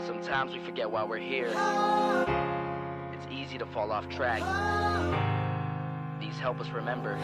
Sometimes we forget why we're here. It's easy to fall off track. These help us remember.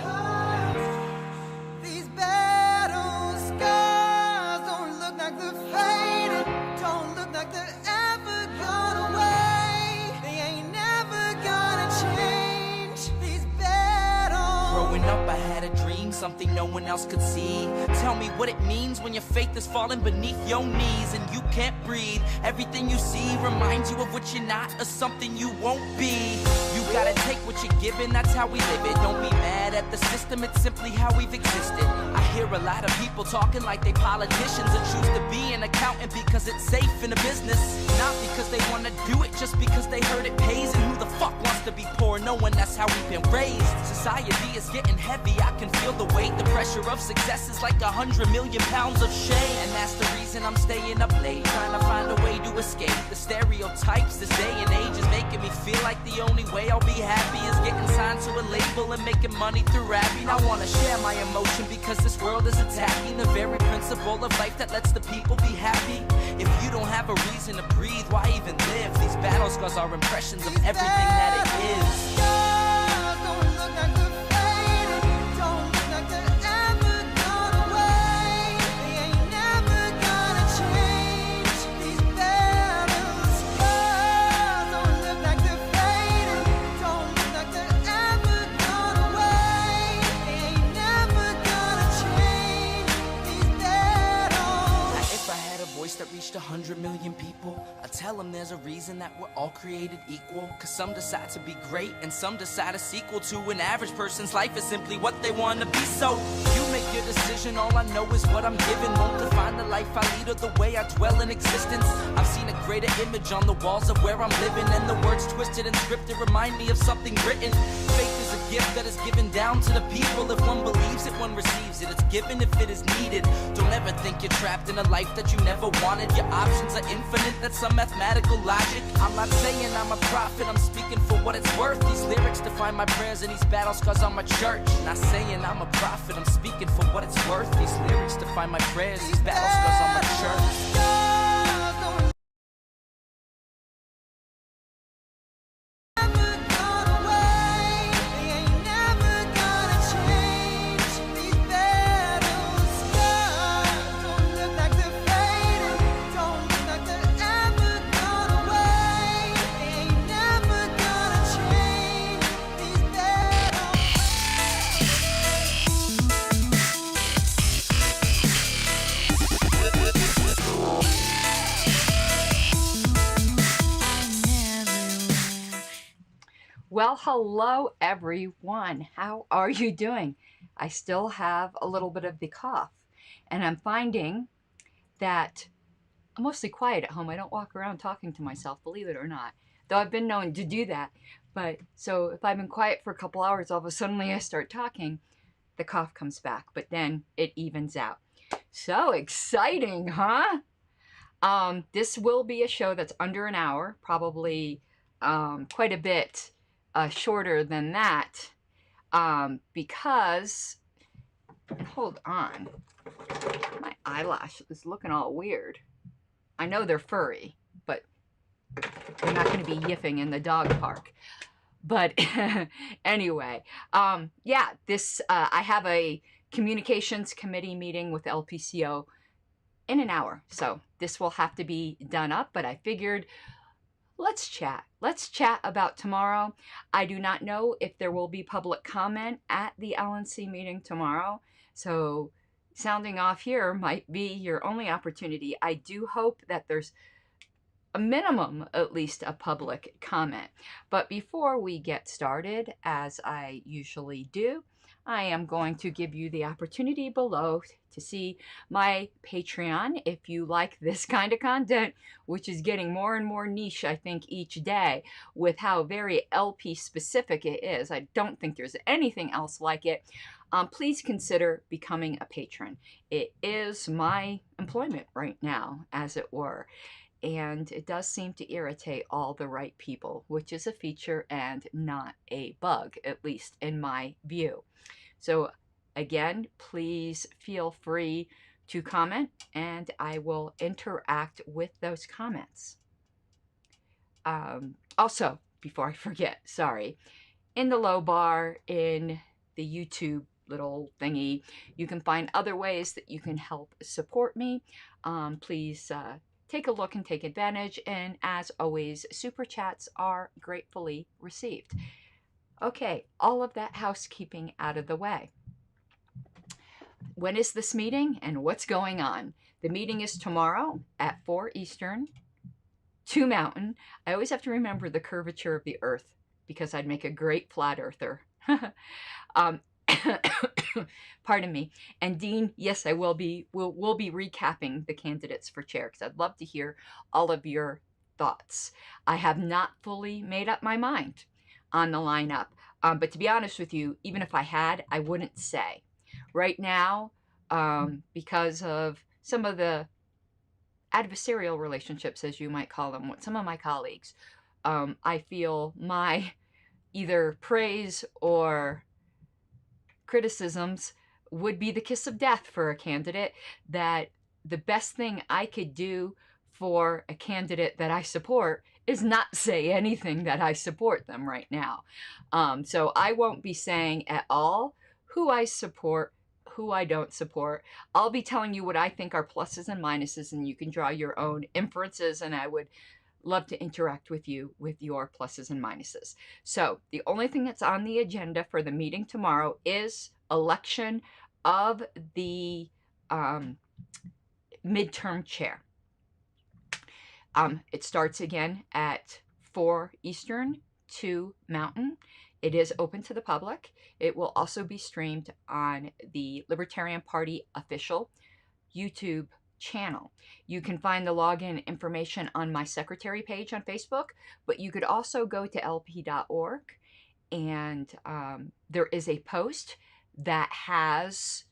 These battle scars don't look like they're faded, don't look like they're ever gone away. They ain't never gonna change. These battles. Growing up, I had a dream, something no one else could see. Tell me what it means when your faith is falling beneath your knees and you can't breathe. Everything you see reminds you of what you're not or something you won't be. You gotta take what you're given, that's how we live it. Don't be mad at the system, it's simply how we've existed. I hear a lot of people talking like they politicians and choose to be an accountant because it's safe in the business. Not because they wanna do it, just because they heard it pays. And who the fuck wants to be poor? No one, that's how we've been raised. Society is getting heavy, I can feel the weight. The pressure of success is like 100 million pounds of shame. And that's the reason I'm staying up late, trying to find a way to escape the stereotypes this day and age is making me feel like the only way I'll be happy is getting signed to a label and making money through rapping. I wanna share my emotion because this world is attacking the very principle of life that lets the people be happy. If you don't have a reason to breathe, why even live? These battle scars are impressions of everything that it is. Don't look like they're faded, don't look like they're ever gone away. They ain't never gonna change. These battle scars don't look like they're faded, don't look like they're ever gone away. They ain't never gonna change. These battles. Now, if I had a voice that reached 100 million people, I'd tell them there's a reason that we're all created equal. Cause some decide to be great and some decide a sequel to an average person's life is simply what they want to be. So you make your decision, all I know is what I'm given. Won't define the life I lead or the way I dwell in existence. I've seen a greater image on the walls of where I'm living, and the words twisted and scripted remind me of something written. Faith is a gift that is given down to the people. If one believes it, one receives it. It's given if it is needed. Don't ever think you're trapped in a life that you never wanted. Your options are infinite, that's some mathematical logic. I'm not saying I'm a prophet, I'm speaking for what it's worth. These lyrics define my prayers and these battle scars on my church. Not saying I'm a prophet, I'm speaking for what it's worth. These lyrics define my prayers, these battle scars on my church. Well, hello everyone. How are you doing? I still have a little bit of the cough, and I'm finding that I'm mostly quiet at home. I don't walk around talking to myself, believe it or not, though I've been known to do that. But so if I've been quiet for a couple hours, all of a sudden I start talking, the cough comes back, but then it evens out. So exciting, huh? This will be a show that's under an hour, probably quite a bit shorter than that, because, hold on, my eyelash is looking all weird. I know they're furry, but I'm not going to be yiffing in the dog park. But anyway, yeah, this, I have a communications committee meeting with LPCO in an hour, so this will have to be done up, but I figured let's chat. Let's chat about tomorrow. I do not know if there will be public comment at the LNC meeting tomorrow, so sounding off here might be your only opportunity. I do hope that there's a minimum, at least, a public comment. But before we get started, as I usually do, I am going to give you the opportunity below to see my Patreon if you like this kind of content, which is getting more and more niche, I think, each day with how very LP specific it is. I don't think there's anything else like it. Please consider becoming a patron. It is my employment right now, as it were. And it does seem to irritate all the right people, which is a feature and not a bug, at least in my view. So again, please feel free to comment and I will interact with those comments. Also, before I forget, sorry, in the low bar, in the YouTube little thingy, you can find other ways that you can help support me. Please take a look and take advantage. And as always, super chats are gratefully received. Okay, all of that housekeeping out of the way. When is this meeting and what's going on? The meeting is tomorrow at 4 Eastern, 2 Mountain. I always have to remember the curvature of the Earth because I'd make a great flat earther. Pardon me. And Dean, yes, I will be. We'll be recapping the candidates for chair because I'd love to hear all of your thoughts. I have not fully made up my mind on the lineup, but to be honest with you, even if I had, I wouldn't say. Right now, because of some of the adversarial relationships, as you might call them, with some of my colleagues, I feel my either praise or criticisms would be the kiss of death for a candidate, that the best thing I could do for a candidate that I support is not say anything that I support them right now. So I won't be saying at all who I support, who I don't support. I'll be telling you what I think are pluses and minuses, and you can draw your own inferences, and I would love to interact with you with your pluses and minuses. So the only thing that's on the agenda for the meeting tomorrow is election of the midterm chair. It starts again at 4 Eastern, 2 Mountain. It is open to the public. It will also be streamed on the Libertarian Party official YouTube channel. You can find the login information on my secretary page on Facebook, but you could also go to lp.org, and there is a post that has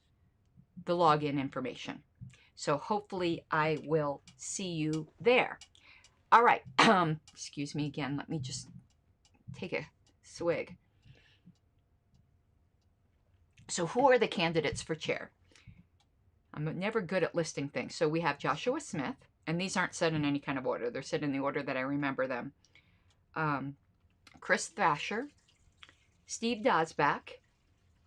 the login information. So hopefully I will see you there. All right. Excuse me again. Let me just take a swig. So who are the candidates for chair? I'm never good at listing things. So we have Joshua Smith, and these aren't said in any kind of order. They're said in the order that I remember them. Chris Thrasher, Steve Dosbach,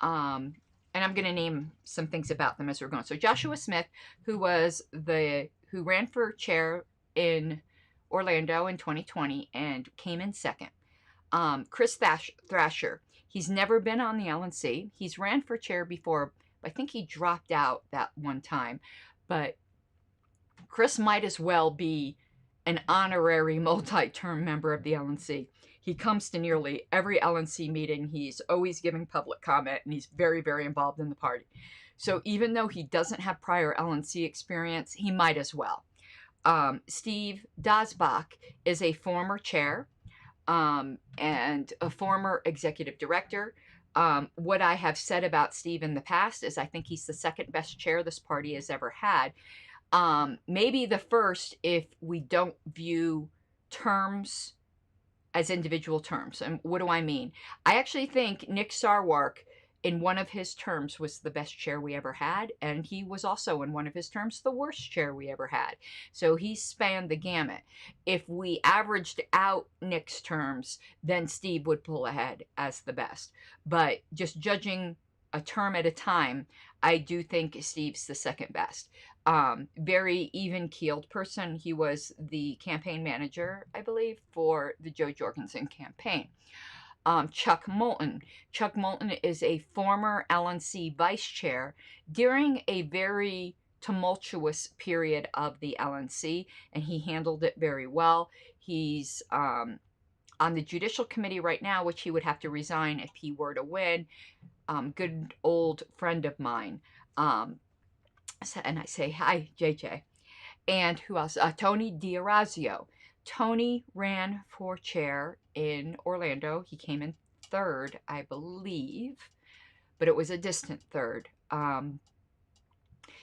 and I'm going to name some things about them as we're going. So Joshua Smith, who ran for chair in Orlando in 2020 and came in second. Chris Thrasher, he's never been on the LNC. He's ran for chair before. I think he dropped out that one time, but Chris might as well be an honorary multi-term member of the LNC. He comes to nearly every LNC meeting. He's always giving public comment, and he's very, very involved in the party. So even though he doesn't have prior LNC experience, he might as well. Steve Dosbach is a former chair and a former executive director. What I have said about Steve in the past is I think he's the second best chair this party has ever had. Maybe the first if we don't view terms as individual terms. And what do I mean? I actually think Nick Sarwark in one of his terms was the best chair we ever had, and he was also in one of his terms the worst chair we ever had. So he spanned the gamut. If we averaged out Nick's terms, then Steve would pull ahead as the best. But just judging a term at a time, I do think Steve's the second best. Very even-keeled person. He was the campaign manager, I believe, for the Joe Jorgensen campaign. Chuck Moulton. Chuck Moulton is a former LNC vice chair during a very tumultuous period of the LNC, and he handled it very well. He's on the Judicial Committee right now, which he would have to resign if he were to win. Good old friend of mine. And I say, hi, JJ. And who else? Tony D'Orazio. Tony ran for chair in Orlando. He came in third, I believe, but it was a distant third.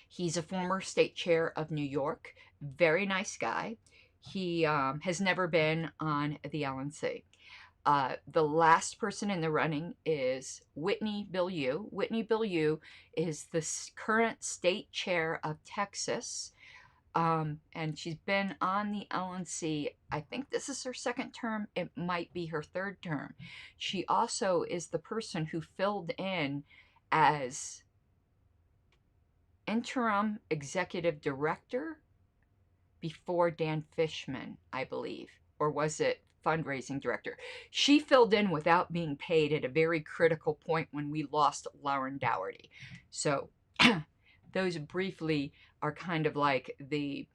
He's a former state chair of New York. Very nice guy. He has never been on the LNC. The last person in the running is Whitney Bilyeu. Whitney Bilyeu is the current state chair of Texas. And she's been on the LNC. I think this is her second term. It might be her third term. She also is the person who filled in as interim executive director before Dan Fishman, I believe, or was it fundraising director? She filled in without being paid at a very critical point when we lost Lauren Dougherty. So those briefly are kind of like the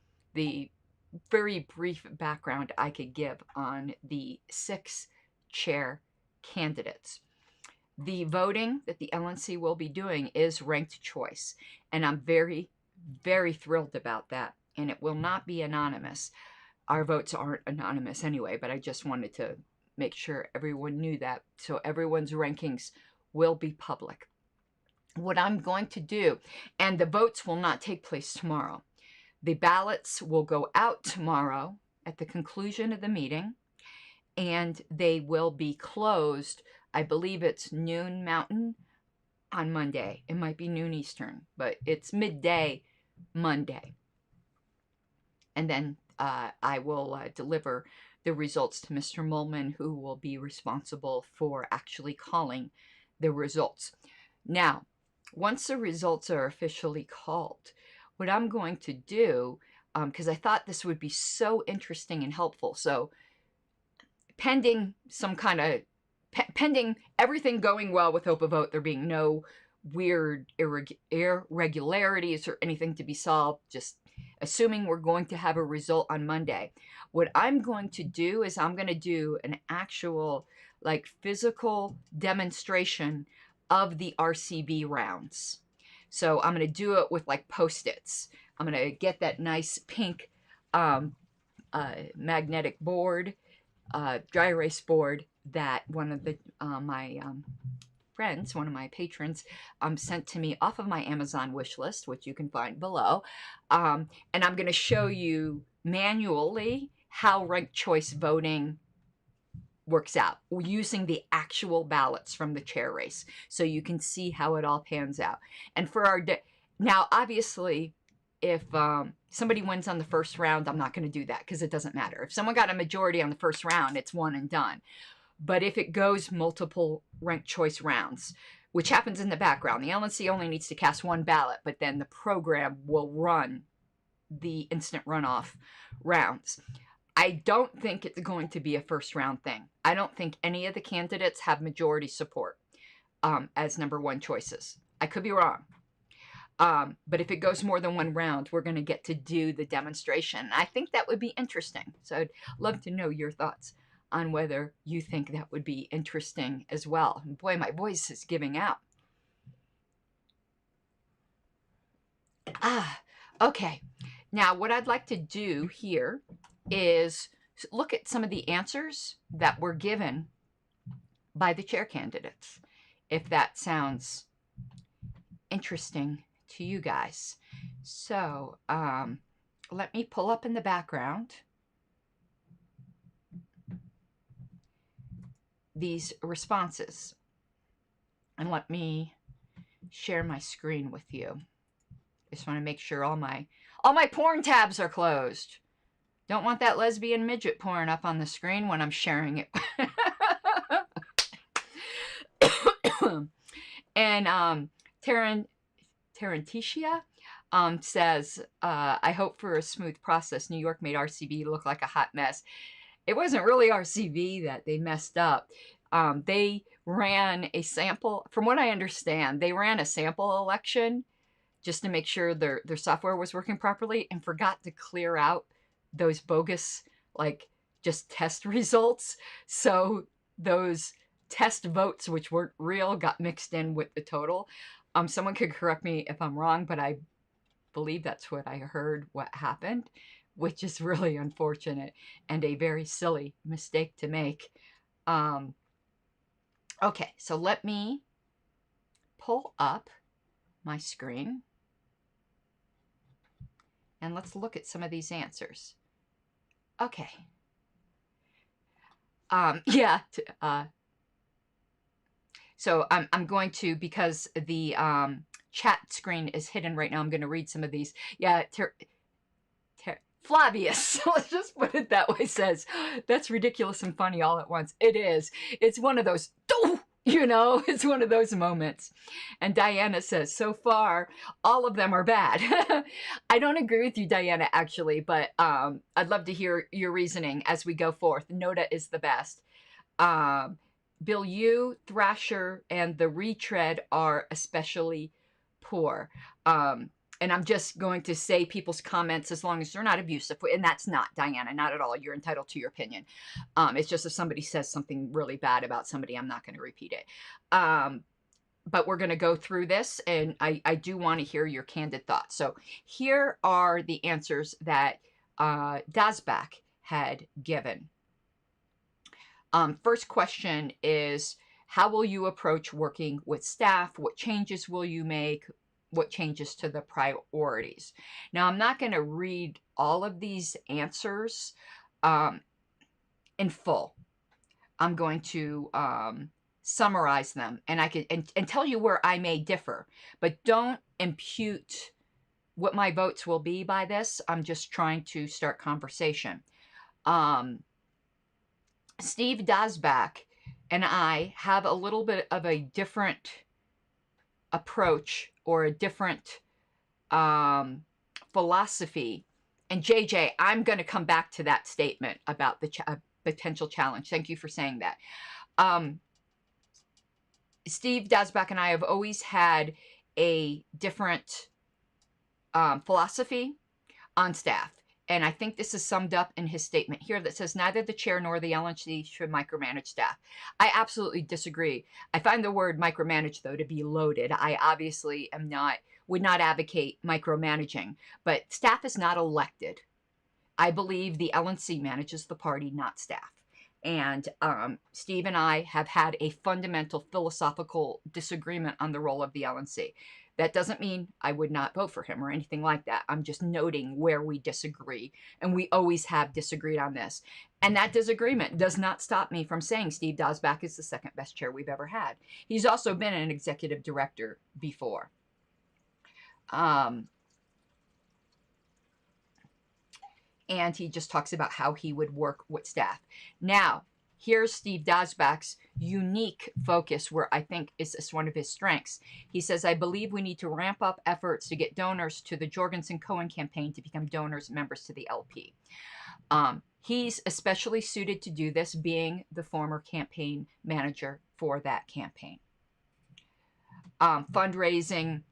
very brief background I could give on the 6 chair candidates. The voting that the LNC will be doing is ranked choice, and I'm very, very thrilled about that. And it will not be anonymous. Our votes aren't anonymous anyway, but I just wanted to make sure everyone knew that. So everyone's rankings will be public. What I'm going to do, and the votes will not take place tomorrow. The ballots will go out tomorrow at the conclusion of the meeting, and they will be closed. I believe it's noon Mountain on Monday. It might be noon Eastern, but it's midday Monday. And then I will deliver the results to Mr. Mullman, who will be responsible for actually calling the results. Now, once the results are officially called, what I'm going to do, because I thought this would be so interesting and helpful, so pending some kind of, pending everything going well with Hope a Vote, there being no weird irregularities or anything to be solved, just assuming we're going to have a result on Monday, what I'm going to do is I'm going to do an actual, like, physical demonstration of the RCV rounds. So I'm going to do it with, like, Post-its. I'm going to get that nice pink magnetic board, dry erase board that one of the my friends, one of my patrons, sent to me off of my Amazon wish list, which you can find below. And I'm going to show you manually how ranked choice voting works out using the actual ballots from the chair race, so you can see how it all pans out. And for our now, obviously, if somebody wins on the first round, I'm not going to do that because it doesn't matter. If someone got a majority on the first round, it's one and done. But if it goes multiple ranked choice rounds, which happens in the background, the LNC only needs to cast one ballot, but then the program will run the instant runoff rounds. I don't think it's going to be a first round thing. I don't think any of the candidates have majority support as number 1 choices. I could be wrong. But if it goes more than one round, we're going to get to do the demonstration. I think that would be interesting. So I'd love to know your thoughts on whether you think that would be interesting as well. And boy, my voice is giving out. Okay. Now, what I'd like to do here is look at some of the answers that were given by the chair candidates, if that sounds interesting to you guys. So let me pull up in the background these responses, and let me share my screen with you. Just want to make sure all my porn tabs are closed. Don't want that lesbian midget porn up on the screen when I'm sharing it. And Taranticia says, I hope for a smooth process. New York made RCV look like a hot mess. It wasn't really RCV that they messed up. They ran a sample, from what I understand, they ran a sample election just to make sure their software was working properly and forgot to clear out those bogus, like, just test results. So those test votes, which weren't real, got mixed in with the total. Someone could correct me if I'm wrong, but I believe that's what I heard what happened, which is really unfortunate and a very silly mistake to make. Okay, so let me pull up my screen and let's look at some of these answers. Okay. So I'm going to, because the chat screen is hidden right now, I'm going to read some of these. Yeah, Flavius, let's just put it that way, says, that's ridiculous and funny all at once. It is. It's one of those, you know, it's one of those moments. And Diana says, so far, all of them are bad. I don't agree with you, Diana, actually, but I'd love to hear your reasoning as we go forth. Noda is the best. Bill, you, Thrasher, and the Retread are especially poor. And I'm just going to say people's comments as long as they're not abusive. And that's not, Diana, not at all. You're entitled to your opinion. It's just if somebody says something really bad about somebody, I'm not going to repeat it. But we're going to go through this, and I do want to hear your candid thoughts. So here are the answers that Dasbach had given. First question is, how will you approach working with staff? What changes will you make? What changes to the priorities? Now, I'm not going to read all of these answers in full. I'm going to summarize them, and I can and tell you where I may differ, but don't impute what my votes will be by this. I'm just trying to start conversation. Steve Dasbach and I have a little bit of a different approach or a different philosophy. And JJ, I'm going to come back to that statement about the potential challenge. Thank you for saying that. Steve Dasbach and I have always had a different philosophy on staff. And I think this is summed up in his statement here that says neither the chair nor the LNC should micromanage staff. I absolutely disagree. I find the word micromanage, though, to be loaded. I obviously would not advocate micromanaging, but staff is not elected. I believe the LNC manages the party, not staff. And Steve and I have had a fundamental philosophical disagreement on the role of the LNC. That doesn't mean I would not vote for him or anything like that. I'm just noting where we disagree, and we always have disagreed on this. And that disagreement does not stop me from saying Steve Dasbach is the second best chair we've ever had. He's also been an executive director before. And he just talks about how he would work with staff. Now, here's Steve Dasbach's unique focus, where I think is one of his strengths. He says, I believe we need to ramp up efforts to get donors to the Jorgensen-Cohen campaign to become donors members to the LP. He's especially suited to do this, being the former campaign manager for that campaign. Fundraising,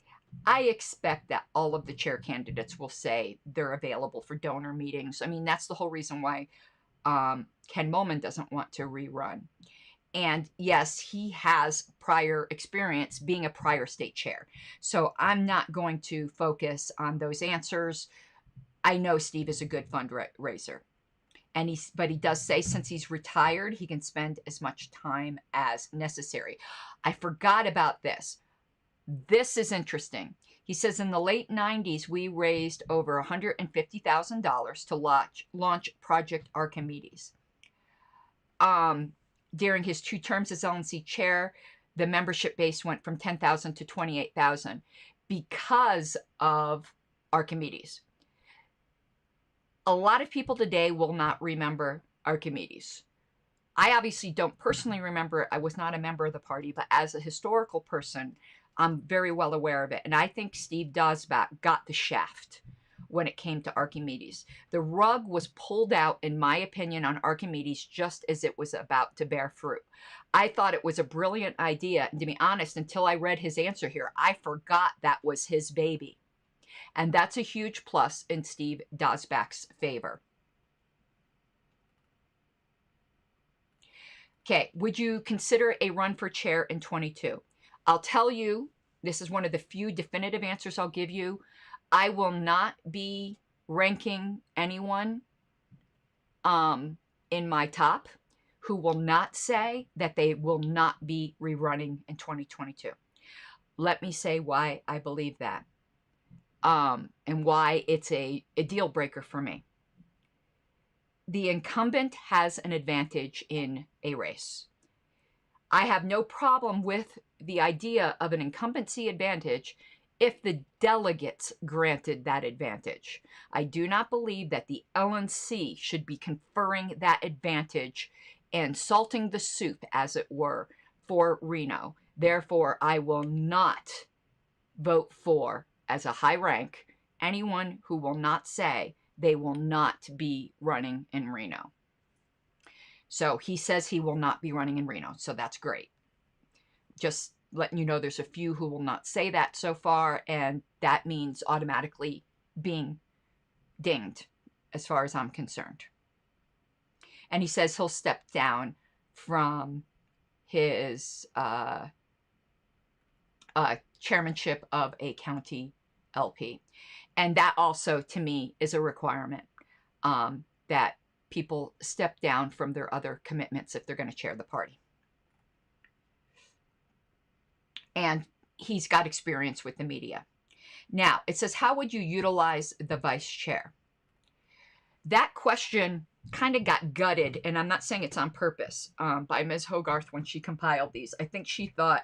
I expect that all of the chair candidates will say they're available for donor meetings. I mean, that's the whole reason why Ken Mollman doesn't want to rerun. And yes, he has prior experience being a prior state chair. So I'm not going to focus on those answers. I know Steve is a good fundraiser. But he does say since he's retired, he can spend as much time as necessary. I forgot about this. This is interesting. He says in the late 90s, we raised over $150,000 to launch Project Archimedes. During his 2 terms as LNC chair, the membership base went from 10,000 to 28,000 because of Archimedes. A lot of people today will not remember Archimedes. I obviously don't personally remember it. I was not a member of the party, but as a historical person, I'm very well aware of it. And I think Steve Dasbach got the shaft when it came to Archimedes. The rug was pulled out, in my opinion, on Archimedes just as it was about to bear fruit. I thought it was a brilliant idea. And to be honest, until I read his answer here, I forgot that was his baby. And that's a huge plus in Steve Dasbach's favor. Okay, would you consider a run for chair in 22? I'll tell you, this is one of the few definitive answers I'll give you. I will not be ranking anyone in my top who will not say that they will not be rerunning in 2022. Let me say why I believe that and why it's a deal breaker for me. The incumbent has an advantage in a race. I have no problem with the idea of an incumbency advantage if the delegates granted that advantage. I do not believe that the LNC should be conferring that advantage and salting the soup, as it were, for Reno. Therefore, I will not vote for, as a high rank, anyone who will not say they will not be running in Reno. So he says he will not be running in Reno, so that's great. Just letting you know there's a few who will not say that so far, and that means automatically being dinged as far as I'm concerned. And he says he'll step down from his chairmanship of a county LP. And that also, to me, is a requirement, that people step down from their other commitments if they're going to chair the party. And he's got experience with the media. Now, it says, how would you utilize the vice chair? That question kind of got gutted, and I'm not saying it's on purpose, by Ms. Hogarth when she compiled these. I think she thought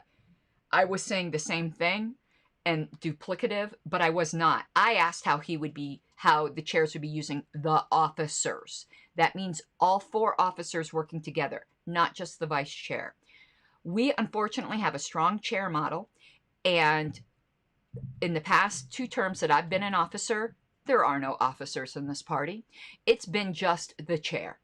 I was saying the same thing and duplicative, but I was not. I asked how the chairs would be using the officers. That means all 4 officers working together, not just the vice chair. We unfortunately have a strong chair model, and in the past 2 terms that I've been an officer, there are no officers in this party. It's been just the chair.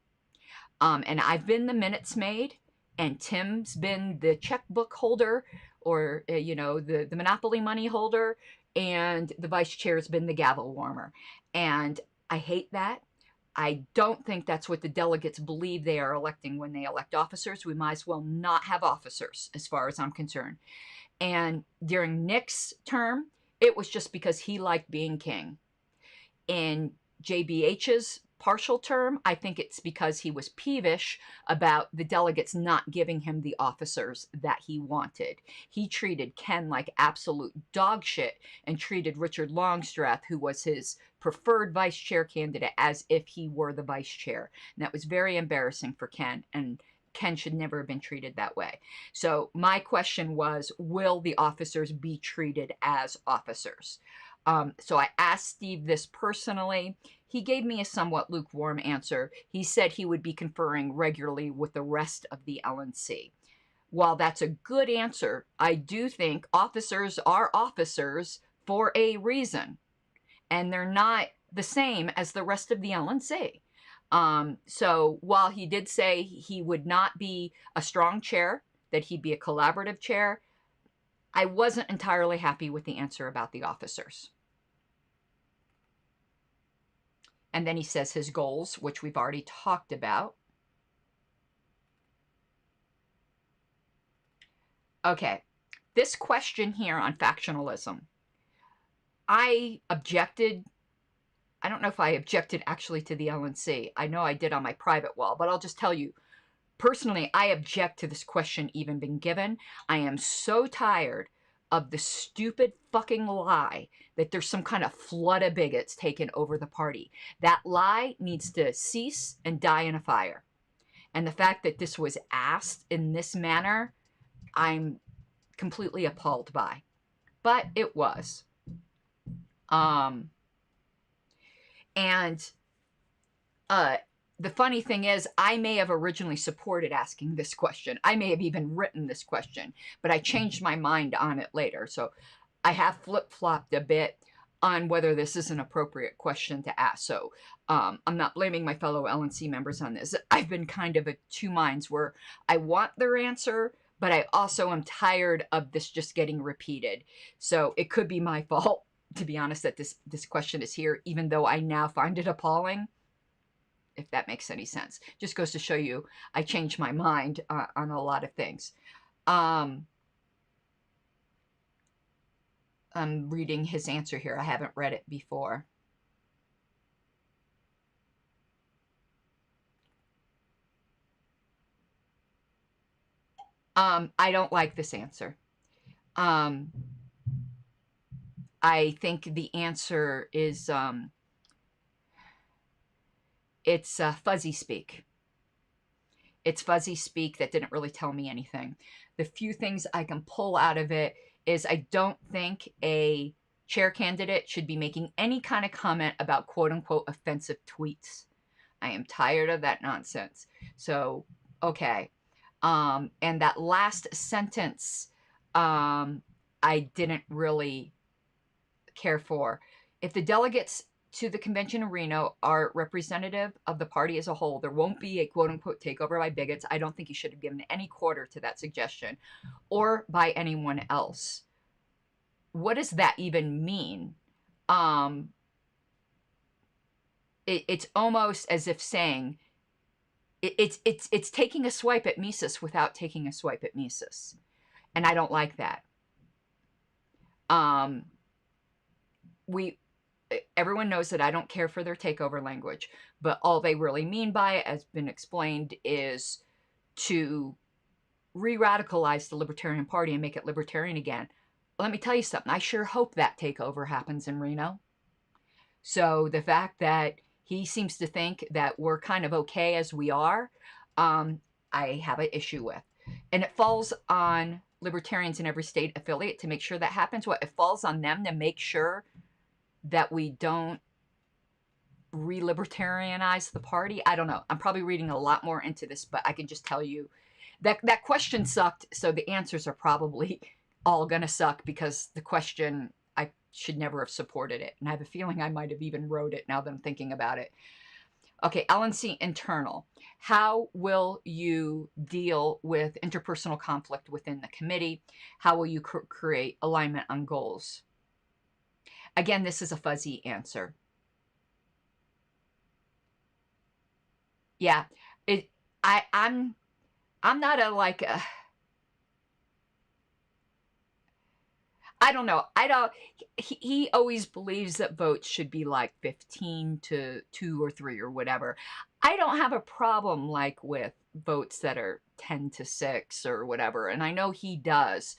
And I've been the minutes maid, and Tim's been the checkbook holder, or, the Monopoly money holder, and the vice chair has been the gavel warmer. And I hate that. I don't think that's what the delegates believe they are electing when they elect officers. We might as well not have officers, as far as I'm concerned. And during Nick's term, it was just because he liked being king. In JBH's partial term, I think it's because he was peevish about the delegates not giving him the officers that he wanted. He treated Ken like absolute dog shit and treated Richard Longstreth, who was his preferred vice chair candidate, as if he were the vice chair. And that was very embarrassing for Ken, and Ken should never have been treated that way. So my question was, will the officers be treated as officers? So I asked Steve this personally. He gave me a somewhat lukewarm answer. He said he would be conferring regularly with the rest of the LNC. While that's a good answer, I do think officers are officers for a reason, and they're not the same as the rest of the LNC. So while he did say he would not be a strong chair, that he'd be a collaborative chair, I wasn't entirely happy with the answer about the officers. And then he says his goals, which we've already talked about. Okay, this question here on factionalism, I objected. I don't know if I objected actually to the LNC. I know I did on my private wall, but I'll just tell you, personally, I object to this question even being given. I am so tired of the stupid fucking lie that there's some kind of flood of bigots taking over the party. That lie needs to cease and die in a fire. And the fact that this was asked in this manner, I'm completely appalled by. But it was. The funny thing is, I may have originally supported asking this question. I may have even written this question, but I changed my mind on it later. So I have flip-flopped a bit on whether this is an appropriate question to ask. So I'm not blaming my fellow LNC members on this. I've been kind of at 2 minds where I want their answer, but I also am tired of this just getting repeated. So it could be my fault, to be honest, that this question is here, even though I now find it appalling. If that makes any sense. Just goes to show you I changed my mind on a lot of things. I'm reading his answer here. I haven't read it before. I don't like this answer. I think the answer is... it's fuzzy speak. It's fuzzy speak that didn't really tell me anything. The few things I can pull out of it is I don't think a chair candidate should be making any kind of comment about quote-unquote offensive tweets. I am tired of that nonsense. So, okay. And that last sentence, I didn't really care for. If the delegates to the convention in Reno are representative of the party as a whole, there won't be a quote-unquote takeover by bigots. I don't think he should have given any quarter to that suggestion, or by anyone else. What does that even mean? It's almost as if saying it's taking a swipe at Mises without taking a swipe at Mises, and I don't like that. Everyone knows that I don't care for their takeover language, but all they really mean by it, as been explained, is to re-radicalize the Libertarian Party and make it libertarian again. Let me tell you something. I sure hope that takeover happens in Reno. So the fact that he seems to think that we're kind of okay as we are, I have an issue with. And it falls on libertarians in every state affiliate to make sure that happens. What? It falls on them to make sure that we don't re-libertarianize the party. I don't know. I'm probably reading a lot more into this, but I can just tell you that that question sucked, so the answers are probably all gonna suck, because the question, I should never have supported it. And I have a feeling I might have even wrote it now that I'm thinking about it. Okay, LNC internal. How will you deal with interpersonal conflict within the committee? How will you create alignment on goals? Again, this is a fuzzy answer. Yeah, I'm not a like a, I don't know. He always believes that votes should be like 15 to 2 or 3 or whatever. I don't have a problem like with votes that are 10 to 6 or whatever, and I know he does.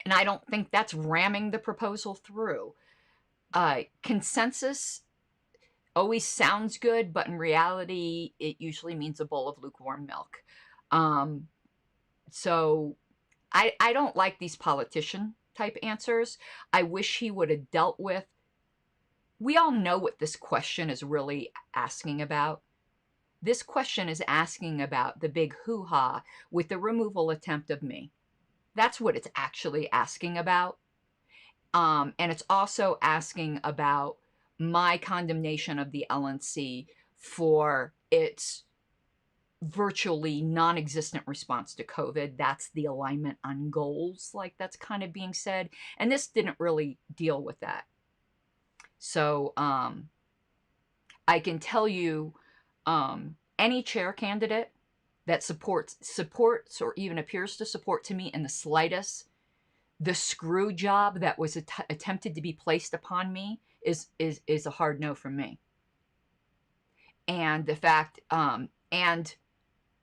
And I don't think that's ramming the proposal through. Consensus always sounds good, but in reality, it usually means a bowl of lukewarm milk. So I don't like these politician type answers. I wish he would have dealt with, we all know what this question is really asking about. This question is asking about the big hoo-ha with the removal attempt of me. That's what it's actually asking about. And it's also asking about my condemnation of the LNC for its virtually non-existent response to COVID. That's the alignment on goals, like that's kind of being said. And this didn't really deal with that. So I can tell you any chair candidate that supports or even appears to support to me in the slightest the screw job that was attempted to be placed upon me is a hard no from me. And the fact, and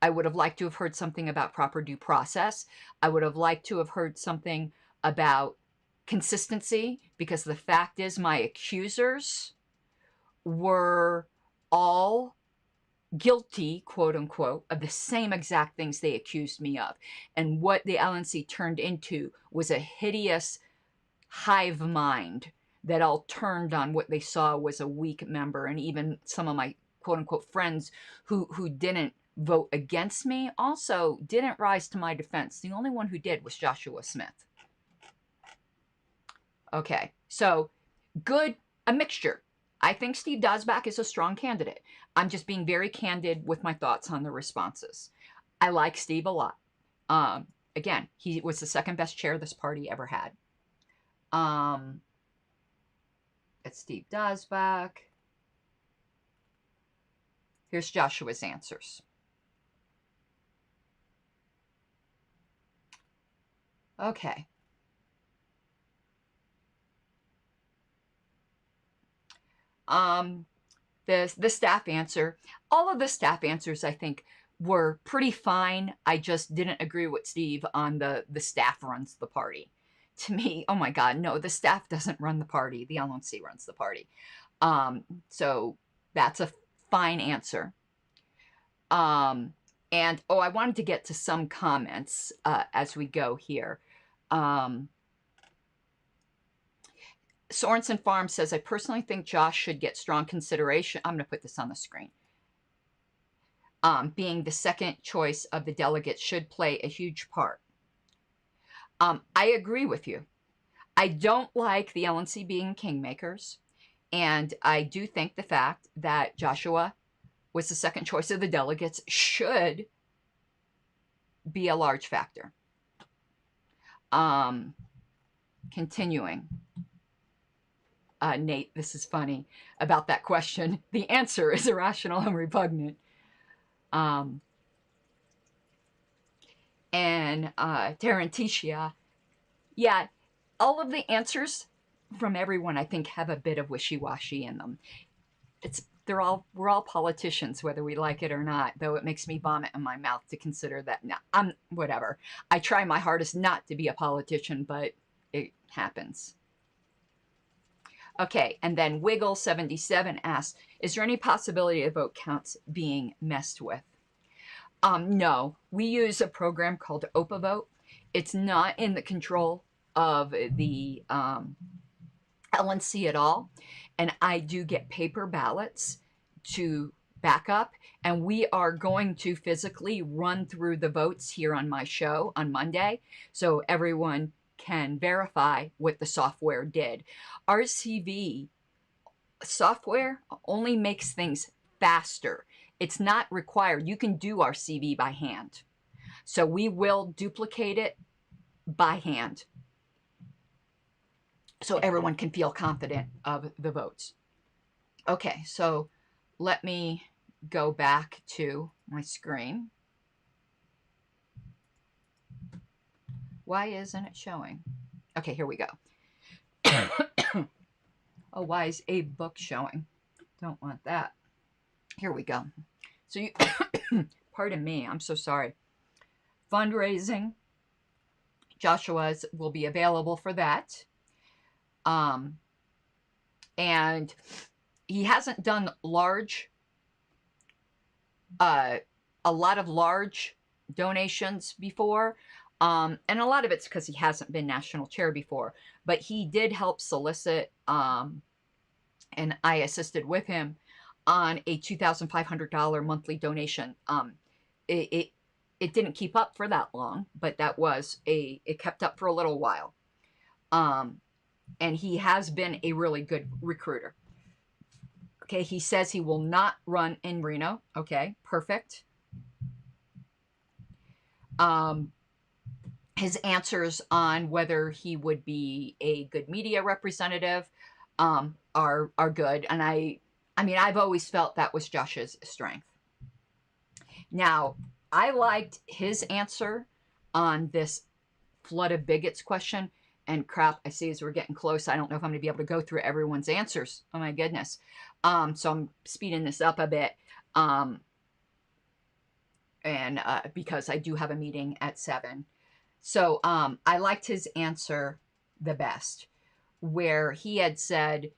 I would have liked to have heard something about proper due process. I would have liked to have heard something about consistency, because the fact is my accusers were all guilty, quote unquote, of the same exact things they accused me of. And what the LNC turned into was a hideous hive mind that all turned on what they saw was a weak member. And even some of my quote unquote friends who didn't vote against me also didn't rise to my defense. The only one who did was Joshua Smith. Okay, so good, a mixture. I think Steve Dosbach is a strong candidate. I'm just being very candid with my thoughts on the responses. I like Steve a lot. Again, he was the second best chair this party ever had. It's Steve Dosbach. Here's Joshua's answers. Okay. The staff answer, all of the staff answers I think were pretty fine. I just didn't agree with Steve on the staff runs the party. To me, oh my God, no, the staff doesn't run the party. The LNC runs the party. So that's a fine answer. And, oh, I wanted to get to some comments as we go here. Sorensen Farm says, I personally think Josh should get strong consideration. I'm going to put this on the screen. Being the second choice of the delegates should play a huge part. I agree with you. I don't like the LNC being kingmakers. And I do think the fact that Joshua was the second choice of the delegates should be a large factor. Continuing. Nate, this is funny about that question. The answer is irrational and repugnant. And Taranticia, yeah, all of the answers from everyone, I think, have a bit of wishy-washy in them. We're all politicians, whether we like it or not, though it makes me vomit in my mouth to consider that. No, whatever. I try my hardest not to be a politician, but it happens. Okay, and then Wiggle77 asks, is there any possibility of vote counts being messed with? No, we use a program called OpaVote. It's not in the control of the LNC at all. And I do get paper ballots to back up. And we are going to physically run through the votes here on my show on Monday, so everyone can verify what the software did. RCV software only makes things faster. It's not required. You can do RCV by hand. So we will duplicate it by hand, so everyone can feel confident of the votes. Okay, so let me go back to my screen. Why isn't it showing? Okay, here we go. Oh, why is a book showing? Don't want that. Here we go. So you, pardon me, I'm so sorry. Fundraising. Joshua's will be available for that. And he hasn't done large, a lot of large donations before. And a lot of it's because he hasn't been national chair before, but he did help solicit, and I assisted with him on a $2,500 monthly donation. It didn't keep up for that long, but it kept up for a little while. And he has been a really good recruiter. Okay, he says he will not run in Reno. Okay, perfect. His answers on whether he would be a good media representative are good. And I mean, I've always felt that was Josh's strength. Now, I liked his answer on this flood of bigots question. And crap, I see as we're getting close, I don't know if I'm going to be able to go through everyone's answers. Oh my goodness. So I'm speeding this up a bit. Because I do have a meeting at 7. So I liked his answer the best, where he had said,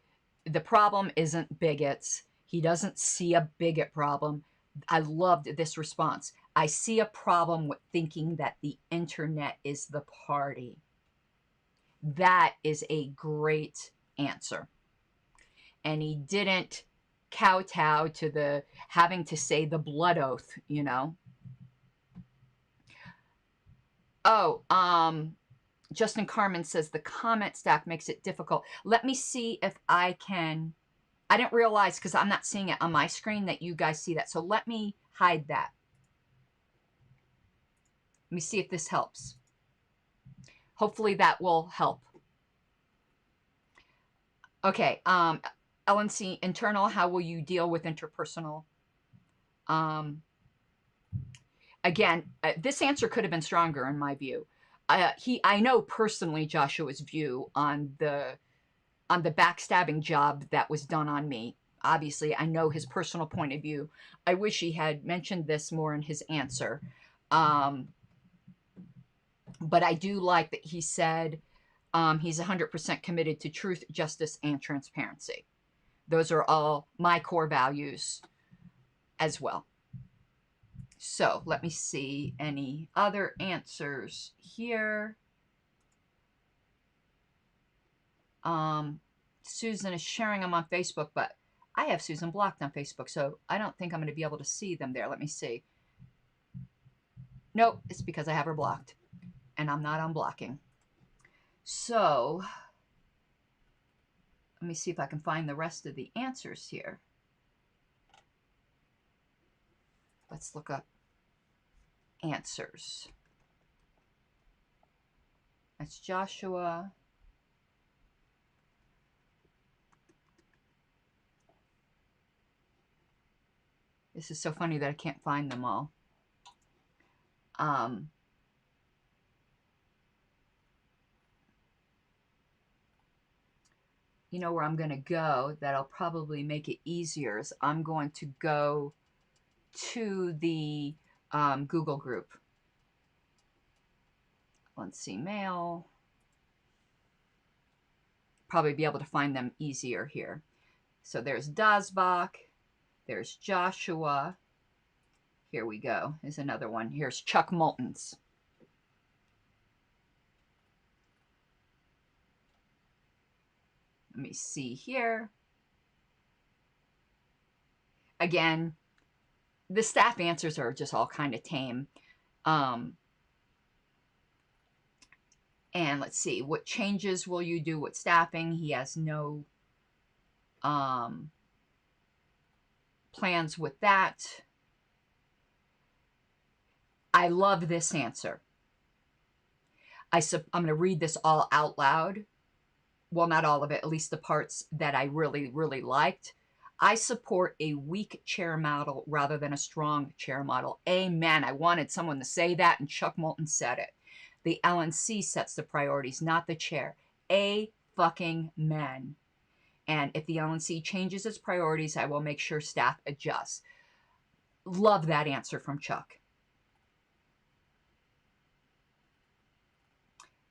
the problem isn't bigots. He doesn't see a bigot problem. I loved this response. I see a problem with thinking that the internet is the party. That is a great answer. And he didn't kowtow to the having to say the blood oath, you know. Oh, Justin Carmen says the comment stack makes it difficult. Let me see if I can. I didn't realize, because I'm not seeing it on my screen, that you guys see that. So let me hide that. Let me see if this helps. Hopefully that will help. Okay, LNC internal, how will you deal with interpersonal? Again, this answer could have been stronger in my view. I know personally Joshua's view on the backstabbing job that was done on me. Obviously, I know his personal point of view. I wish he had mentioned this more in his answer. But I do like that he said he's 100% committed to truth, justice, and transparency. Those are all my core values as well. So let me see any other answers here. Susan is sharing them on Facebook, but I have Susan blocked on Facebook, so I don't think I'm going to be able to see them there. Let me see. Nope, it's because I have her blocked, and I'm not unblocking. So let me see if I can find the rest of the answers here. Let's look up answers. That's Joshua. This is so funny that I can't find them all. You know where I'm going to go that'll probably make it easier is I'm going to go to the Google group. Let's see, mail. Probably be able to find them easier here. So there's Dasbach. There's Joshua. Here we go. There's another one. Here's Chuck Moulton's. Let me see here. Again, the staff answers are just all kind of tame. And let's see, what changes will you do with staffing? He has no plans with that. I love this answer. I'm going to read this all out loud. Well, not all of it, at least the parts that I really, really liked. I support a weak chair model rather than a strong chair model. Amen. I wanted someone to say that, and Chuck Moulton said it. The LNC sets the priorities, not the chair. Fucking men. And if the LNC changes its priorities, I will make sure staff adjusts. Love that answer from Chuck.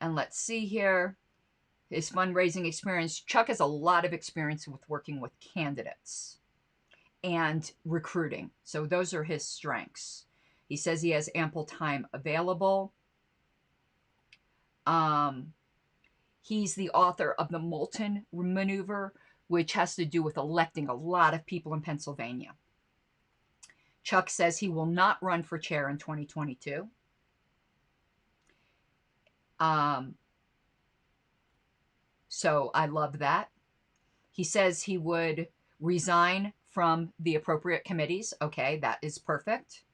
And let's see here. His fundraising experience. Chuck has a lot of experience with working with candidates and recruiting. So those are his strengths. He says he has ample time available. He's the author of the Moulton Maneuver, which has to do with electing a lot of people in Pennsylvania. Chuck says he will not run for chair in 2022. So I love that. He says he would resign from the appropriate committees. Okay, that is perfect.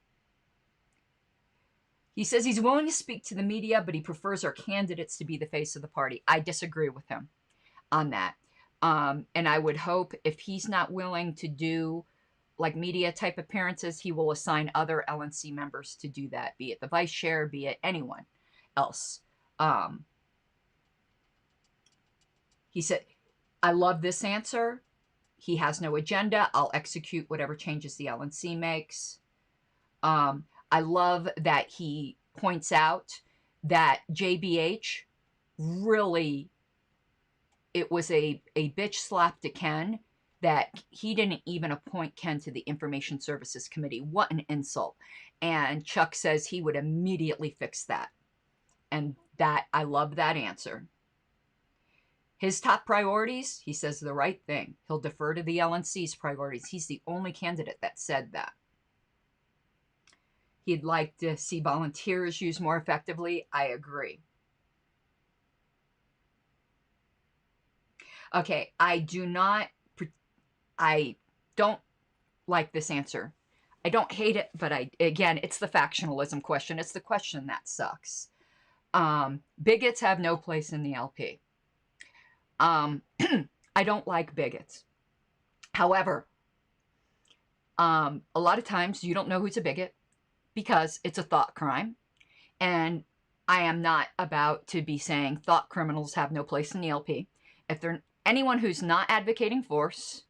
He says he's willing to speak to the media, but he prefers our candidates to be the face of the party. I disagree with him on that. And I would hope if he's not willing to do like media type appearances, he will assign other LNC members to do that, be it the vice chair, be it anyone else. He said, I love this answer. He has no agenda. I'll execute whatever changes the LNC makes. I love that he points out that JBH really, it was a bitch slap to Ken that he didn't even appoint Ken to the Information Services Committee. What an insult. And Chuck says he would immediately fix that. And that, I love that answer. His top priorities, he says the right thing. He'll defer to the LNC's priorities. He's the only candidate that said that. He'd like to see volunteers used more effectively. I agree. Okay, I don't like this answer. I don't hate it, but again, it's the factionalism question. It's the question that sucks. Bigots have no place in the LP. I don't like bigots. However, a lot of times you don't know who's a bigot because it's a thought crime. And I am not about to be saying thought criminals have no place in the LP. If they're anyone who's not advocating force,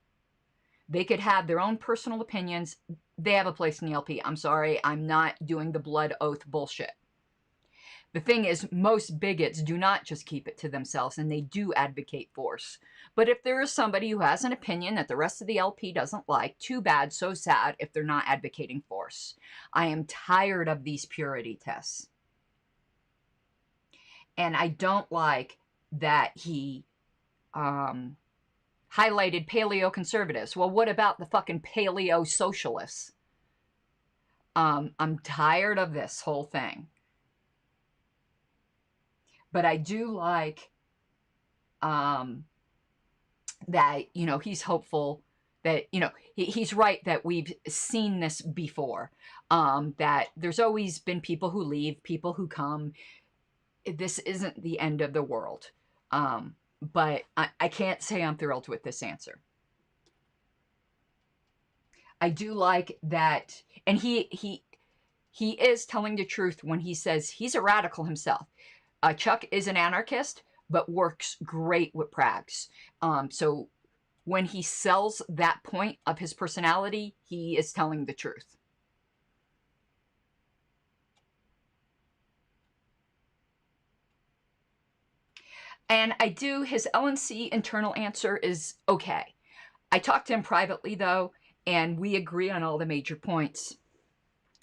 they could have their own personal opinions. They have a place in the LP. I'm sorry, I'm not doing the blood oath bullshit. The thing is, most bigots do not just keep it to themselves, and they do advocate force. But if there is somebody who has an opinion that the rest of the LP doesn't like, too bad, so sad if they're not advocating force. I am tired of these purity tests. And I don't like that he highlighted paleo conservatives. Well, what about the fucking paleo socialists? I'm tired of this whole thing. But I do like that, you know, he's hopeful that, you know, he's right that we've seen this before, that there's always been people who leave, people who come. This isn't the end of the world. But I can't say I'm thrilled with this answer. I do like that, and he is telling the truth when he says he's a radical himself. Chuck is an anarchist, but works great with prags. So when he sells that point of his personality, he is telling the truth. And his LNC internal answer is okay. I talked to him privately, though, and we agree on all the major points.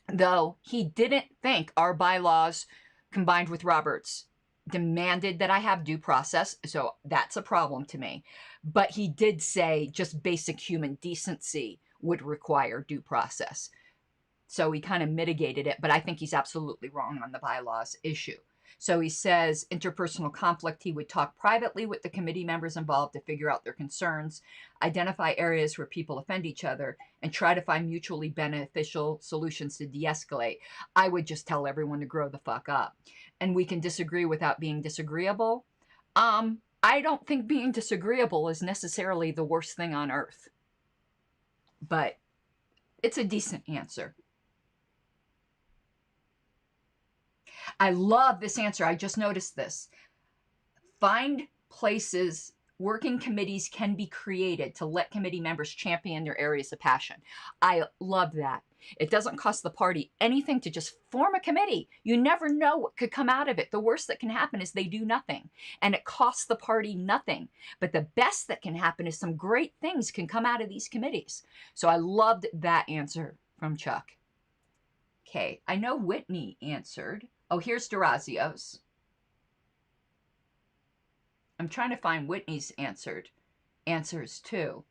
Though he didn't think our bylaws, combined with Robert's, demanded that I have due process, so that's a problem to me. But he did say just basic human decency would require due process. So he kind of mitigated it, but I think he's absolutely wrong on the bylaws issue. So he says interpersonal conflict, he would talk privately with the committee members involved to figure out their concerns, identify areas where people offend each other, and try to find mutually beneficial solutions to de-escalate. I would just tell everyone to grow the fuck up. And we can disagree without being disagreeable. I don't think being disagreeable is necessarily the worst thing on earth. But it's a decent answer. I love this answer. I just noticed this. Find places, working committees can be created to let committee members champion their areas of passion. I love that. It doesn't cost the party anything to just form a committee. You never know what could come out of it. The worst that can happen is they do nothing, and it costs the party nothing. But the best that can happen is some great things can come out of these committees. So I loved that answer from Chuck. Okay, I know Whitney answered. Oh, here's Durazio's. I'm trying to find Whitney's answers too.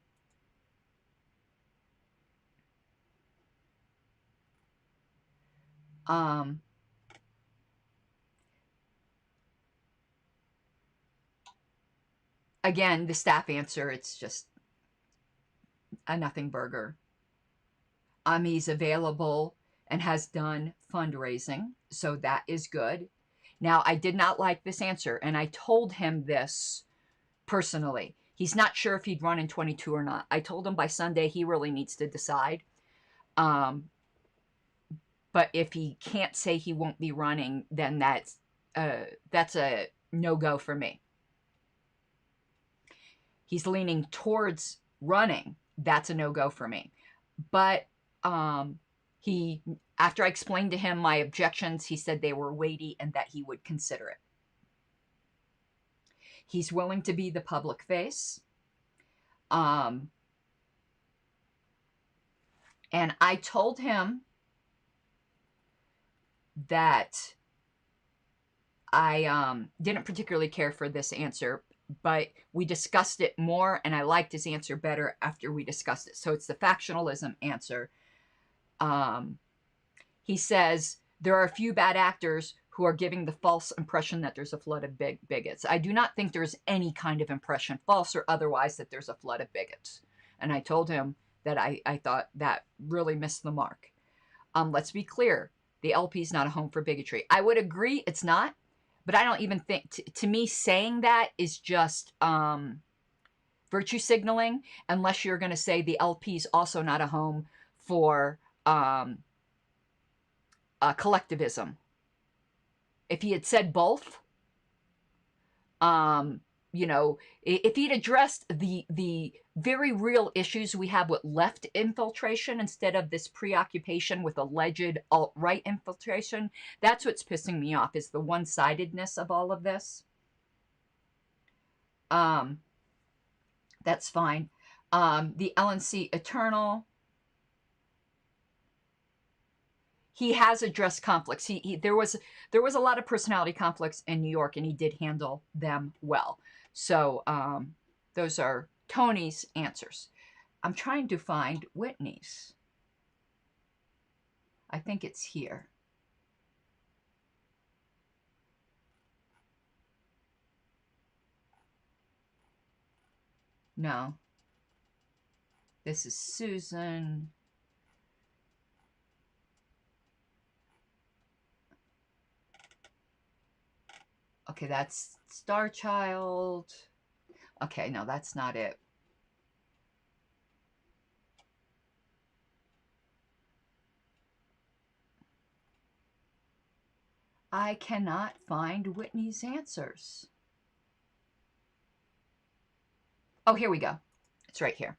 Again, the staff answer, it's just a nothing burger. He's available and has done fundraising, so that is good. Now, I did not like this answer, and I told him this personally. He's not sure if he'd run in 22 or not. I told him by Sunday he really needs to decide. But if he can't say he won't be running, then that's a no-go for me. He's leaning towards running. That's a no-go for me. But after I explained to him my objections, he said they were weighty and that he would consider it. He's willing to be the public face. And I told him that I didn't particularly care for this answer, but we discussed it more, and I liked his answer better after we discussed it. So it's the factionalism answer. He says, there are a few bad actors who are giving the false impression that there's a flood of bigots. I do not think there's any kind of impression, false or otherwise, that there's a flood of bigots. And I told him that I thought that really missed the mark. Let's be clear. The LP is not a home for bigotry. I would agree it's not, but I don't even think, to me, saying that is just virtue signaling, unless you're going to say the LP is also not a home for collectivism. If he had said both, you know, if he'd addressed the very real issues we have with left infiltration instead of this preoccupation with alleged alt-right infiltration, that's what's pissing me off, is the one-sidedness of all of this. That's fine. The LNC Eternal, he has addressed conflicts. There was a lot of personality conflicts in New York, and he did handle them well. So those are Tony's answers. I'm trying to find Whitney's. I think it's here. No. This is Susan. Okay, that's Star Child. Okay, no, that's not it. I cannot find Whitney's answers. Oh, here we go. It's right here.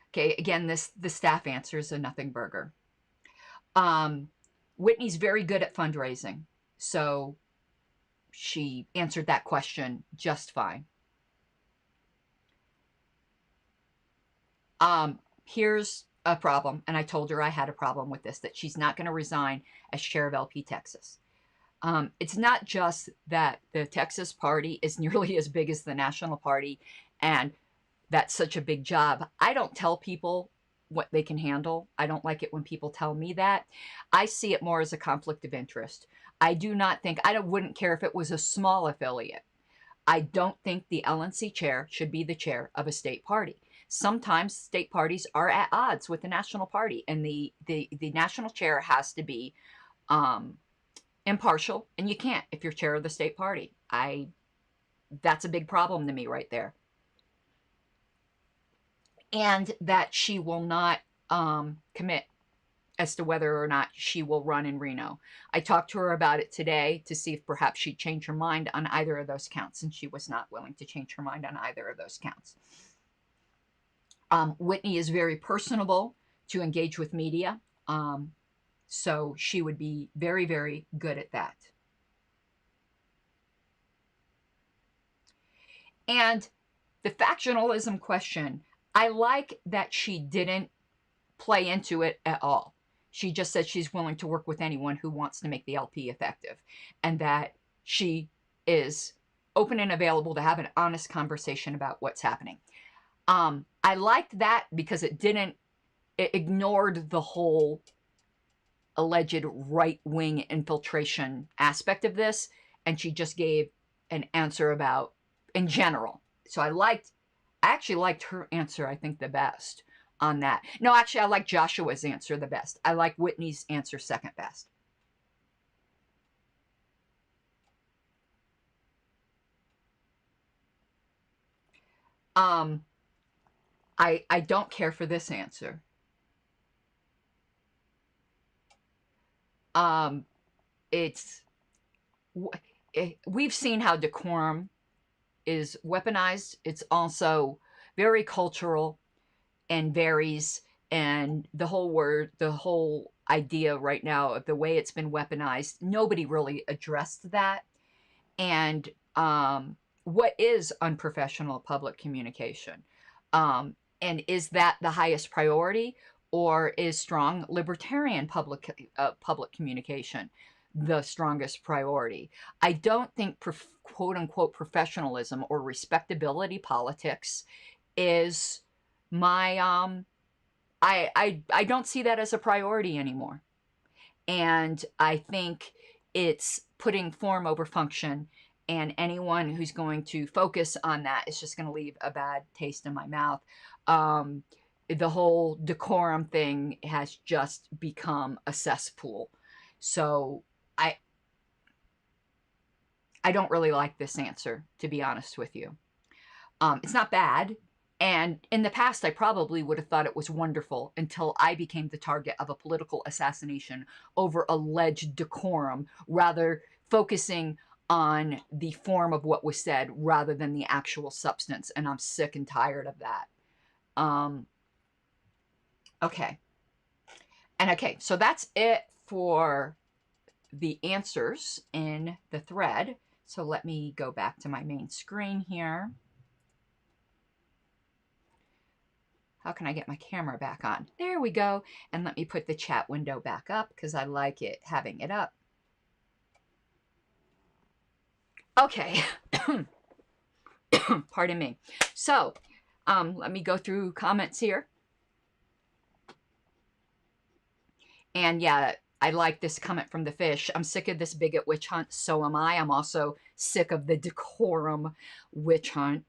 Okay, again, the staff answers a nothing burger. Whitney's very good at fundraising, so she answered that question just fine. Here's a problem, and I told her I had a problem with this, that she's not going to resign as chair of LP Texas. It's not just that the Texas party is nearly as big as the national party, and that's such a big job. I don't tell people what they can handle. I don't like it when people tell me that. I see it more as a conflict of interest. I do not think, wouldn't care if it was a small affiliate. I don't think the LNC chair should be the chair of a state party. Sometimes state parties are at odds with the national party, and the national chair has to be impartial, and you can't if you're chair of the state party. That's a big problem to me right there. And that she will not commit as to whether or not she will run in Reno. I talked to her about it today to see if perhaps she'd change her mind on either of those counts, and she was not willing to change her mind on either of those counts. Whitney is very personable to engage with media, so she would be very, very good at that. And the factionalism question, I like that she didn't play into it at all. She just said she's willing to work with anyone who wants to make the LP effective, and that she is open and available to have an honest conversation about what's happening. I liked that because it ignored the whole alleged right-wing infiltration aspect of this, and she just gave an answer about in general. So I actually liked her answer, I think, the best on that. No, actually, I like Joshua's answer the best. I like Whitney's answer second best. I don't care for this answer. We've seen how decorum is weaponized. It's also very cultural and varies, and the whole idea right now of the way it's been weaponized, nobody really addressed that. And what is unprofessional public communication? And is that the highest priority, or is strong libertarian public communication the strongest priority? I don't think quote unquote professionalism or respectability politics is my I don't see that as a priority anymore. And I think it's putting form over function, and anyone who's going to focus on that is just going to leave a bad taste in my mouth. The whole decorum thing has just become a cesspool. So I don't really like this answer, to be honest with you. It's not bad. And in the past, I probably would have thought it was wonderful until I became the target of a political assassination over alleged decorum, rather focusing on the form of what was said rather than the actual substance. And I'm sick and tired of that. Okay. And okay, so that's it for the answers in the thread. So let me go back to my main screen here. How can I get my camera back on? There we go. And let me put the chat window back up because I like it having it up. Okay. Pardon me. So, let me go through comments here. And yeah, I like this comment from the fish. I'm sick of this bigot witch hunt. So am I. I'm also sick of the decorum witch hunt,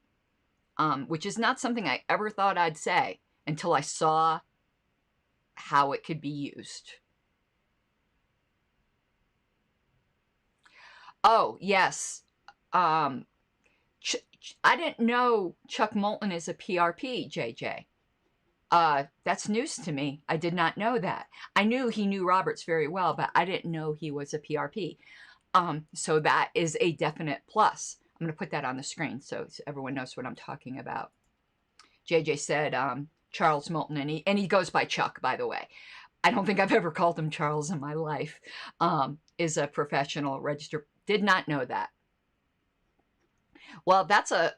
which is not something I ever thought I'd say until I saw how it could be used. Oh, yes. I didn't know Chuck Moulton is a PRP, JJ. That's news to me. I did not know that. I knew he knew Roberts very well, but I didn't know he was a PRP. So that is a definite plus. I'm going to put that on the screen so everyone knows what I'm talking about. JJ said Charles Moulton, and he goes by Chuck, by the way. I don't think I've ever called him Charles in my life. Is a professional registered. Did not know that. Well, that's a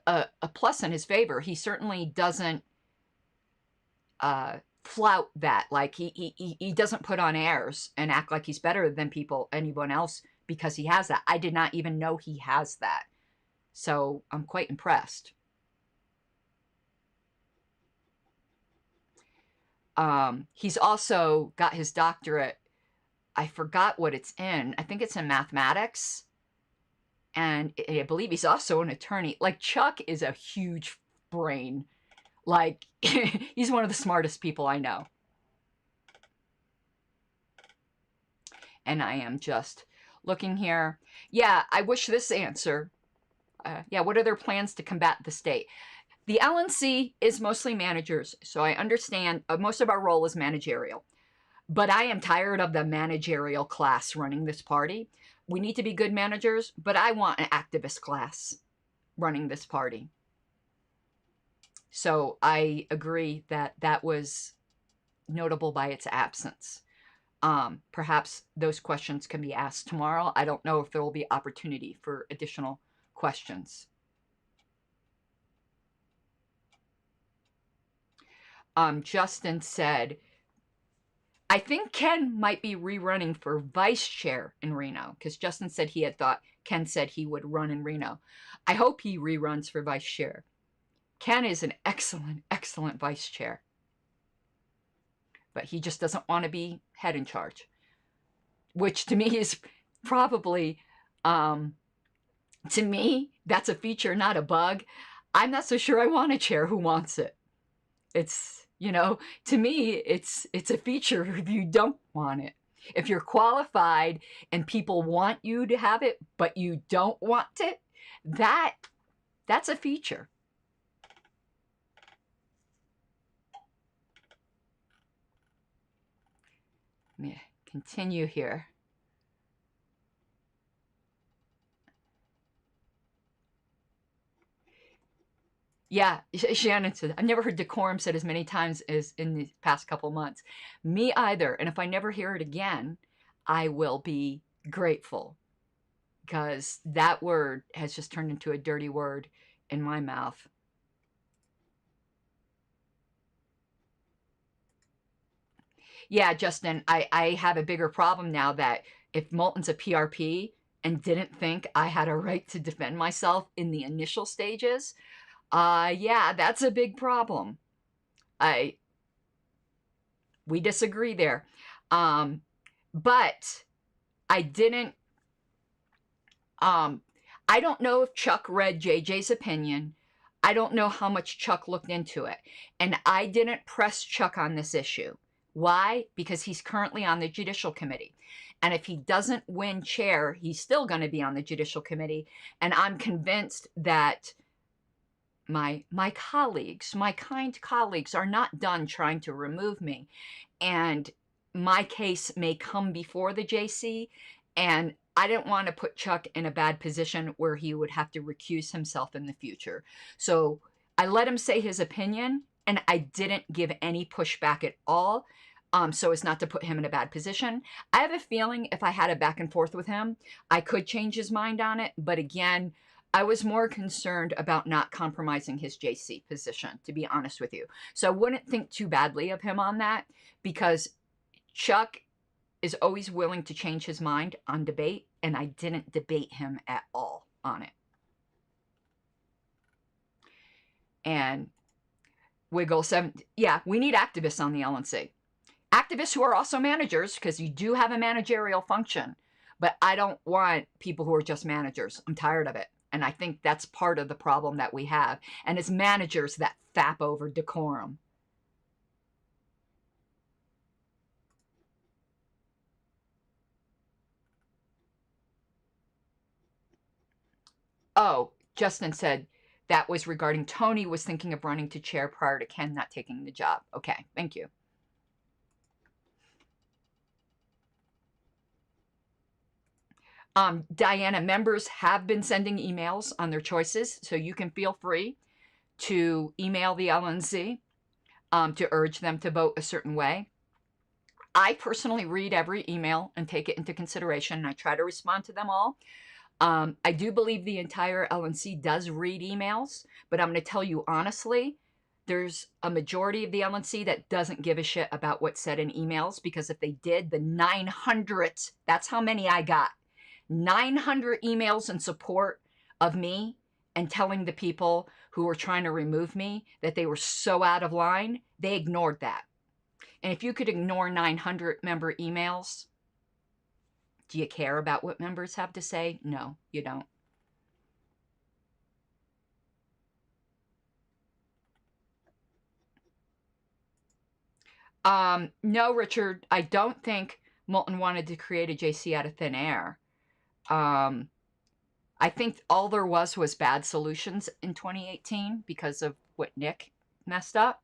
plus in his favor. He certainly doesn't flout that. Like he doesn't put on airs and act like he's better than anyone else because he has that. I did not even know he has that. So I'm quite impressed. He's also got his doctorate. I forgot what it's in. I think it's in mathematics. And I believe he's also an attorney. Like, Chuck is a huge brain. Like, he's one of the smartest people I know. And I am just looking here. Yeah, I wish this answer. Yeah, what are their plans to combat the state? The LNC is mostly managers, so I understand most of our role is managerial. But I am tired of the managerial class running this party. We need to be good managers, but I want an activist class running this party. So I agree that that was notable by its absence. Perhaps those questions can be asked tomorrow. I don't know if there will be opportunity for additional questions. Justin said, I think Ken might be rerunning for vice chair in Reno, because Justin said he had thought Ken said he would run in Reno. I hope he reruns for vice chair. Ken is an excellent, excellent vice chair. But he just doesn't want to be head in charge, which to me is probably, to me, that's a feature, not a bug. I'm not so sure I want a chair who wants it. It's, you know, to me, it's a feature if you don't want it. If you're qualified and people want you to have it, but you don't want it, that's a feature. Let me continue here. Yeah, Shannon said, I've never heard decorum said as many times as in the past couple months. Me either. And if I never hear it again, I will be grateful, because that word has just turned into a dirty word in my mouth. Yeah, Justin, I have a bigger problem now that if Moulton's a PRP and didn't think I had a right to defend myself in the initial stages, yeah, that's a big problem. We disagree there. But I didn't, I don't know if Chuck read JJ's opinion. I don't know how much Chuck looked into it. And I didn't press Chuck on this issue. Why? Because he's currently on the Judicial Committee. And if he doesn't win chair, he's still going to be on the Judicial Committee. And I'm convinced that my colleagues, my kind colleagues, are not done trying to remove me. And my case may come before the JC. And I didn't want to put Chuck in a bad position where he would have to recuse himself in the future. So I let him say his opinion, and I didn't give any pushback at all, so as not to put him in a bad position. I have a feeling if I had a back and forth with him, I could change his mind on it. But again, I was more concerned about not compromising his JC position, to be honest with you. So I wouldn't think too badly of him on that, because Chuck is always willing to change his mind on debate, and I didn't debate him at all on it. And Wiggle 7, yeah, we need activists on the LNC. Activists who are also managers, because you do have a managerial function. But I don't want people who are just managers. I'm tired of it. And I think that's part of the problem that we have. And it's managers that fap over decorum. Oh, Justin said that was regarding Tony was thinking of running to chair prior to Ken not taking the job. Okay, thank you. Diana, members have been sending emails on their choices, so you can feel free to email the LNC to urge them to vote a certain way. I personally read every email and take it into consideration, and I try to respond to them all. I do believe the entire LNC does read emails, but I'm going to tell you honestly, there's a majority of the LNC that doesn't give a shit about what's said in emails, because if they did, the 900, that's how many I got. 900 emails in support of me and telling the people who were trying to remove me that they were so out of line, they ignored that. And if you could ignore 900 member emails, do you care about what members have to say? No, you don't. No, Richard, I don't think Moulton wanted to create a JC out of thin air. I think all there was bad solutions in 2018 because of what Nick messed up.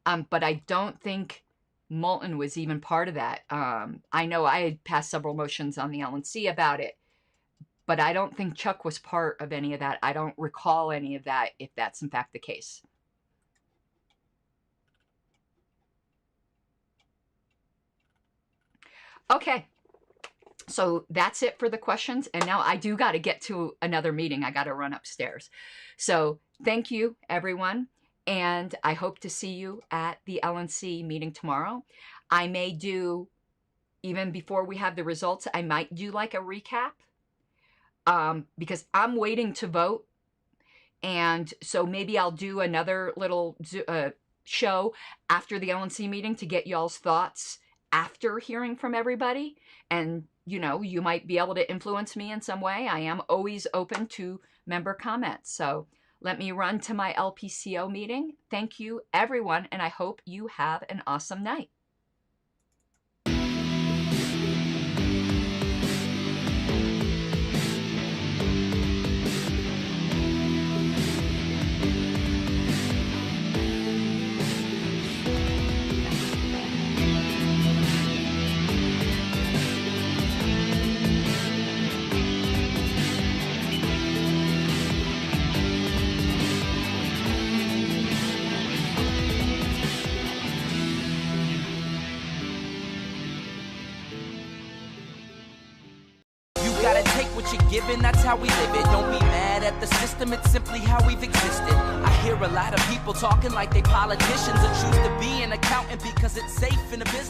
But I don't think Moulton was even part of that. I know I had passed several motions on the LNC about it, but I don't think Chuck was part of any of that. I don't recall any of that, if that's in fact the case. Okay. So that's it for the questions. And now I do got to get to another meeting. I got to run upstairs. So thank you, everyone. And I hope to see you at the LNC meeting tomorrow. I may do, even before we have the results, I might do like a recap because I'm waiting to vote. And so maybe I'll do another little show after the LNC meeting to get y'all's thoughts after hearing from everybody. And, you know, you might be able to influence me in some way. I am always open to member comments. So let me run to my LPCO meeting. Thank you, everyone, and I hope you have an awesome night. Given, that's how we live it. Don't be mad at the system, it's simply how we've existed. I hear a lot of people talking like they politicians and choose to be an accountant because it's safe in a business.